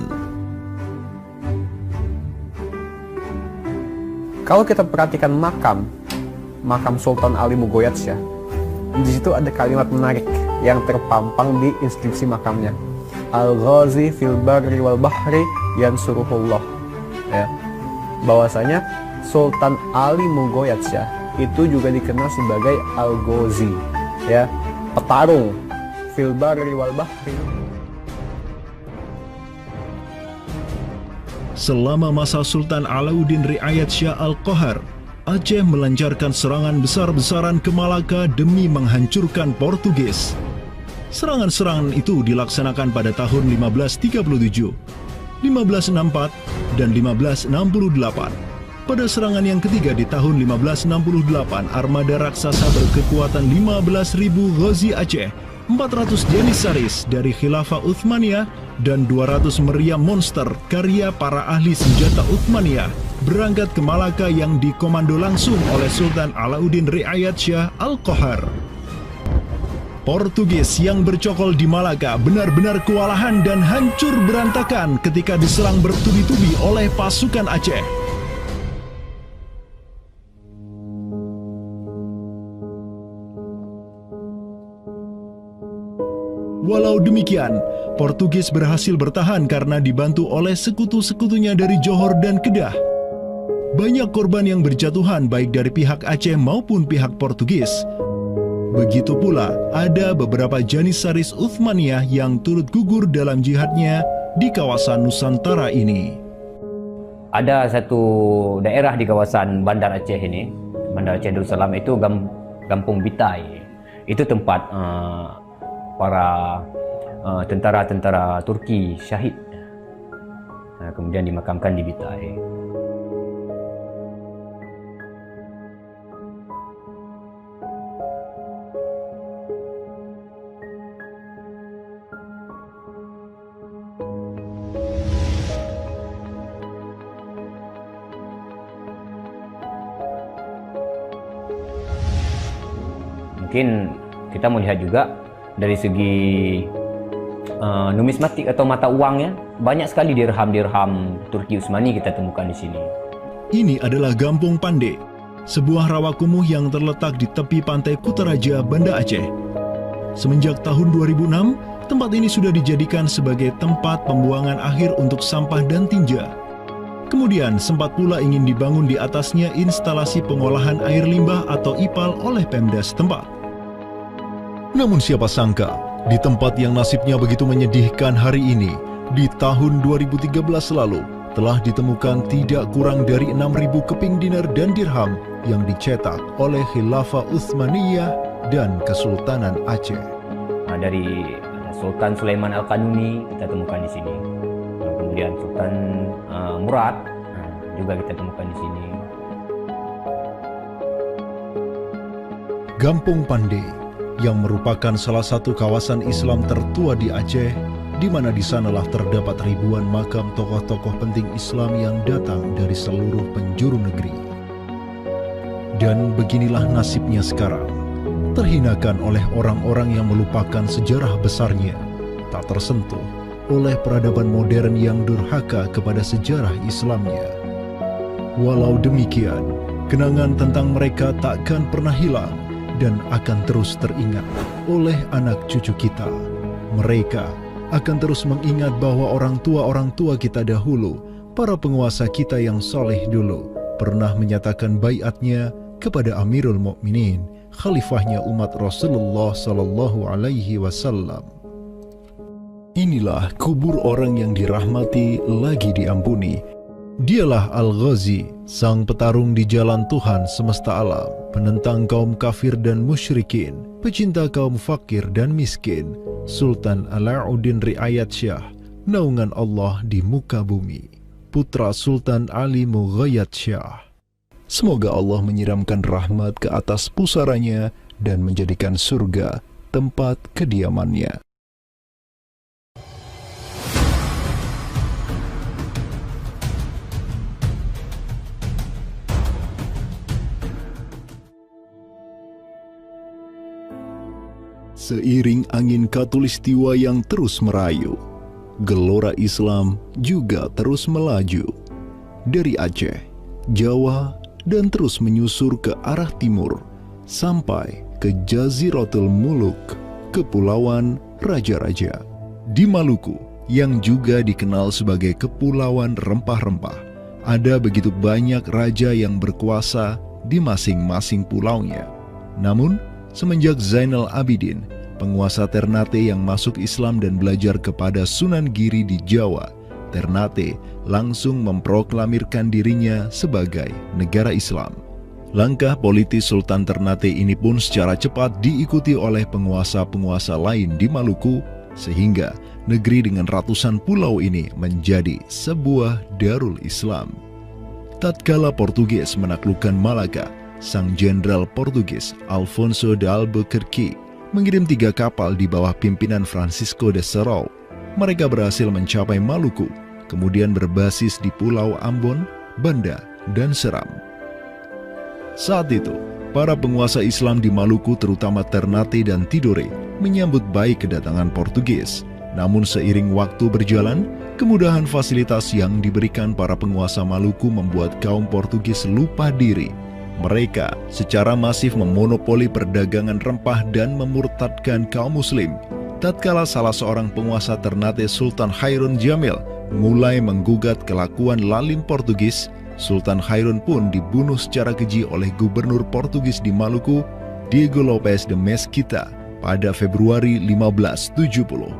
Kalau kita perhatikan makam Sultan Ali Mugoyatsyah, di situ ada kalimat menarik yang terpampang di inskripsi makamnya. Al-Ghazi fil barri wal bahri yansuruhullah. Ya. Bahwasanya Sultan Ali Mugoyatsyah itu juga dikenal sebagai Al-Ghazi, ya, petarung fil barri wal bahri. Selama masa Sultan Alauddin Riayat Shah Al-Qahar, Aceh melancarkan serangan besar-besaran ke Malaka demi menghancurkan Portugis. Serangan-serangan itu dilaksanakan pada tahun 1537, 1564, dan 1568. Pada serangan yang ketiga di tahun 1568, armada raksasa berkekuatan 15.000 Ghazi Aceh, 400 Janissaris dari Khilafah Uthmaniyah, dan 200 meriam monster karya para ahli senjata Uthmaniyah berangkat ke Malaka yang dikomando langsung oleh Sultan Alauddin Riayat Shah Al-Qahar. Portugis yang bercokol di Malaka benar-benar kewalahan dan hancur berantakan ketika diserang bertubi-tubi oleh pasukan Aceh. Walau demikian, Portugis berhasil bertahan karena dibantu oleh sekutu-sekutunya dari Johor dan Kedah. Banyak korban yang berjatuhan baik dari pihak Aceh maupun pihak Portugis. Begitu pula ada beberapa Janissaris Uthmaniyah yang turut gugur dalam jihadnya di kawasan Nusantara ini. Ada satu daerah di kawasan Bandar Aceh ini, Bandar Aceh Darussalam itu Kampung Bitai. Itu tempat para tentara-tentara Turki syahid. Kemudian dimakamkan di Bitai. Mungkin kita melihat juga dari segi numismatik atau mata uangnya, banyak sekali dirham-dirham Turki Utsmani kita temukan di sini. Ini adalah Gampung Pande, sebuah rawa kumuh yang terletak di tepi pantai Kutaraja, Banda Aceh. Semenjak tahun 2006, tempat ini sudah dijadikan sebagai tempat pembuangan akhir untuk sampah dan tinja. Kemudian sempat pula ingin dibangun di atasnya instalasi pengolahan air limbah atau IPAL oleh Pemda setempat. Namun siapa sangka, di tempat yang nasibnya begitu menyedihkan hari ini, di tahun 2013 lalu, telah ditemukan tidak kurang dari 6.000 keping dinar dan dirham yang dicetak oleh Khilafah Utsmaniyah dan Kesultanan Aceh. Dari Sultan Sulaiman Al-Kanuni kita temukan di sini. Kemudian Sultan Murad juga kita temukan di sini. Gampung Pande yang merupakan salah satu kawasan Islam tertua di Aceh, di mana di sanalah terdapat ribuan makam tokoh-tokoh penting Islam yang datang dari seluruh penjuru negeri. Dan beginilah nasibnya sekarang, terhinakan oleh orang-orang yang melupakan sejarah besarnya, tak tersentuh oleh peradaban modern yang durhaka kepada sejarah Islamnya. Walau demikian, kenangan tentang mereka takkan pernah hilang dan akan terus teringat oleh anak cucu kita. Mereka akan terus mengingat bahwa orang tua kita dahulu, para penguasa kita yang soleh dulu, pernah menyatakan baiatnya kepada Amirul Mukminin, khalifahnya umat Rasulullah Sallallahu Alaihi Wasallam. Inilah kubur orang yang dirahmati lagi diampuni, Dialah Al-Ghazi, sang petarung di jalan Tuhan semesta alam, penentang kaum kafir dan musyrikin, pecinta kaum fakir dan miskin, Sultan Alauddin Riayat Syah, naungan Allah di muka bumi, putra Sultan Ali Mughayat Syah. Semoga Allah menyiramkan rahmat ke atas pusaranya dan menjadikan surga tempat kediamannya. Seiring angin Katulistiwa yang terus merayu, gelora Islam juga terus melaju dari Aceh, Jawa, dan terus menyusur ke arah timur sampai ke Jaziratul Muluk, Kepulauan Raja-Raja. Di Maluku, yang juga dikenal sebagai Kepulauan Rempah-Rempah, ada begitu banyak raja yang berkuasa di masing-masing pulaunya. Namun, semenjak Zainal Abidin, penguasa Ternate yang masuk Islam dan belajar kepada Sunan Giri di Jawa, Ternate langsung memproklamirkan dirinya sebagai negara Islam. Langkah politis Sultan Ternate ini pun secara cepat diikuti oleh penguasa-penguasa lain di Maluku, sehingga negeri dengan ratusan pulau ini menjadi sebuah darul Islam. Tatkala Portugis menaklukkan Malaka, sang jenderal Portugis Alfonso de Albuquerque mengirim 3 kapal di bawah pimpinan Francisco de Serrao. Mereka berhasil mencapai Maluku, kemudian berbasis di Pulau Ambon, Banda, dan Seram. Saat itu, para penguasa Islam di Maluku terutama Ternate dan Tidore menyambut baik kedatangan Portugis. Namun seiring waktu berjalan, kemudahan fasilitas yang diberikan para penguasa Maluku membuat kaum Portugis lupa diri. Mereka secara masif memonopoli perdagangan rempah dan memurtadkan kaum muslim. Tatkala salah seorang penguasa Ternate, Sultan Hairun Jamil, mulai menggugat kelakuan lalim Portugis, Sultan Hairun pun dibunuh secara keji oleh gubernur Portugis di Maluku, Diego Lopes de Mesquita, pada Februari 1570.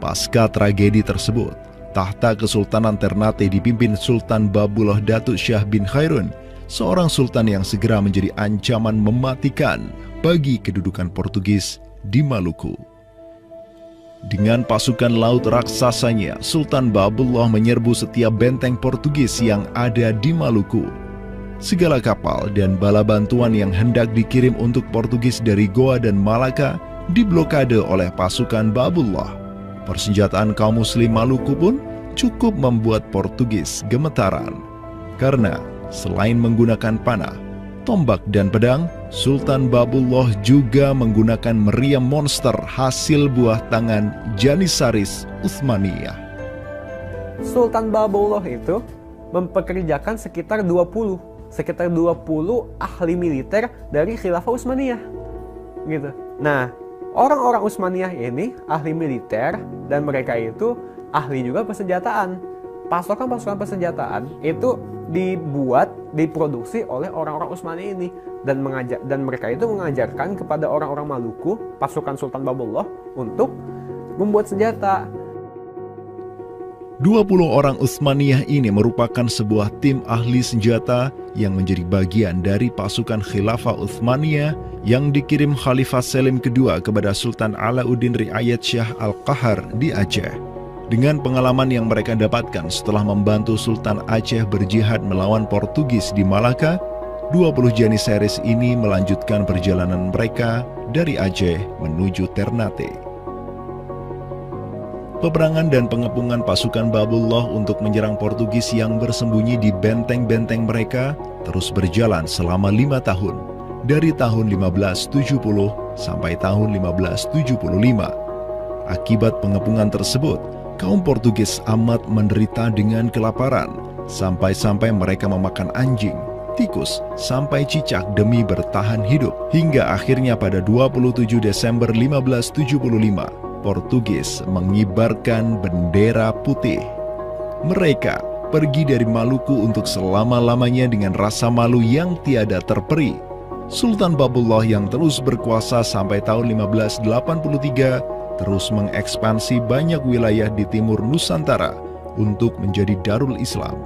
Pasca tragedi tersebut, tahta Kesultanan Ternate dipimpin Sultan Babullah Datuk Syah bin Hairun, seorang sultan yang segera menjadi ancaman mematikan bagi kedudukan Portugis di Maluku. Dengan pasukan laut raksasanya, Sultan Babullah menyerbu setiap benteng Portugis yang ada di Maluku. Segala kapal dan bala bantuan yang hendak dikirim untuk Portugis dari Goa dan Malaka diblokade oleh pasukan Babullah. Persenjataan kaum muslim Maluku pun cukup membuat Portugis gemetaran. Karena selain menggunakan panah, tombak, dan pedang, Sultan Babullah juga menggunakan meriam monster hasil buah tangan Janissaris Utsmaniyah. Sultan Babullah itu mempekerjakan sekitar 20 ahli militer dari Khilafah Utsmaniyah. Gitu. Nah, orang-orang Utsmaniyah ini ahli militer dan mereka itu ahli juga persenjataan. Pasukan-pasukan persenjataan itu diproduksi oleh orang-orang Utsmani ini dan mereka itu mengajarkan kepada orang-orang Maluku, pasukan Sultan Babullah, untuk membuat senjata. 20 orang Utsmaniyah ini merupakan sebuah tim ahli senjata yang menjadi bagian dari pasukan Khilafah Utsmaniyah yang dikirim Khalifah Selim II kepada Sultan Alauddin Riayat Syah Al-Qahar di Aceh. Dengan pengalaman yang mereka dapatkan setelah membantu Sultan Aceh berjihad melawan Portugis di Malaka, 20 Janissaris ini melanjutkan perjalanan mereka dari Aceh menuju Ternate. Peperangan dan pengepungan pasukan Babullah untuk menyerang Portugis yang bersembunyi di benteng-benteng mereka terus berjalan selama 5 tahun, dari tahun 1570 sampai tahun 1575. Akibat pengepungan tersebut, kaum Portugis amat menderita dengan kelaparan, sampai-sampai mereka memakan anjing, tikus, sampai cicak demi bertahan hidup. Hingga akhirnya pada 27 Desember 1575, Portugis mengibarkan bendera putih. Mereka pergi dari Maluku untuk selama-lamanya dengan rasa malu yang tiada terperi. Sultan Babullah yang terus berkuasa sampai tahun 1583 terus mengekspansi banyak wilayah di timur Nusantara untuk menjadi Darul Islam.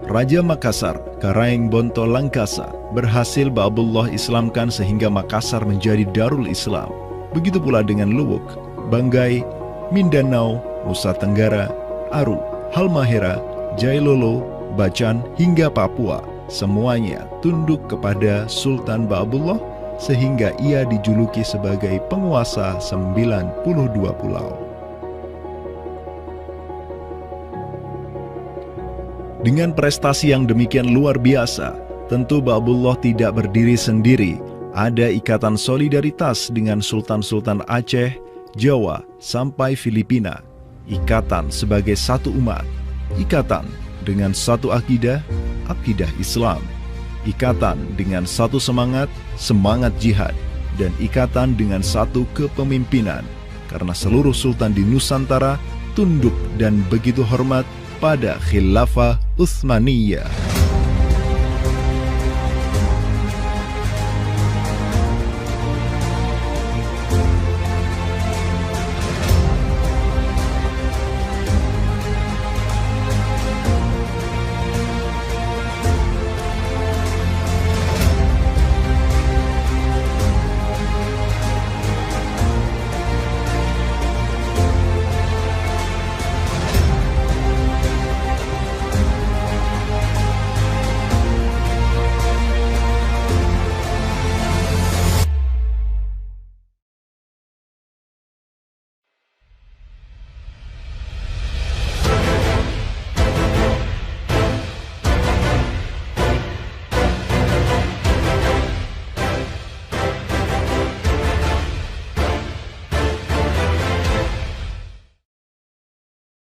Raja Makassar, Karaeng Bonto Langkasa, berhasil Ba'abullah Islamkan sehingga Makassar menjadi Darul Islam. Begitu pula dengan Luwuk, Banggai, Mindanao, Nusa Tenggara, Aru, Halmahera, Jailolo, Bacan, hingga Papua. Semuanya tunduk kepada Sultan Ba'abullah sehingga ia dijuluki sebagai penguasa 92 pulau. Dengan prestasi yang demikian luar biasa, tentu Ba'abullah tidak berdiri sendiri. Ada ikatan solidaritas dengan sultan-sultan Aceh, Jawa, sampai Filipina. Ikatan sebagai satu umat. Ikatan dengan satu akidah, akidah Islam. Ikatan dengan satu semangat, semangat jihad. Dan ikatan dengan satu kepemimpinan. Karena seluruh sultan di Nusantara tunduk dan begitu hormat pada Khilafah Utsmaniyah.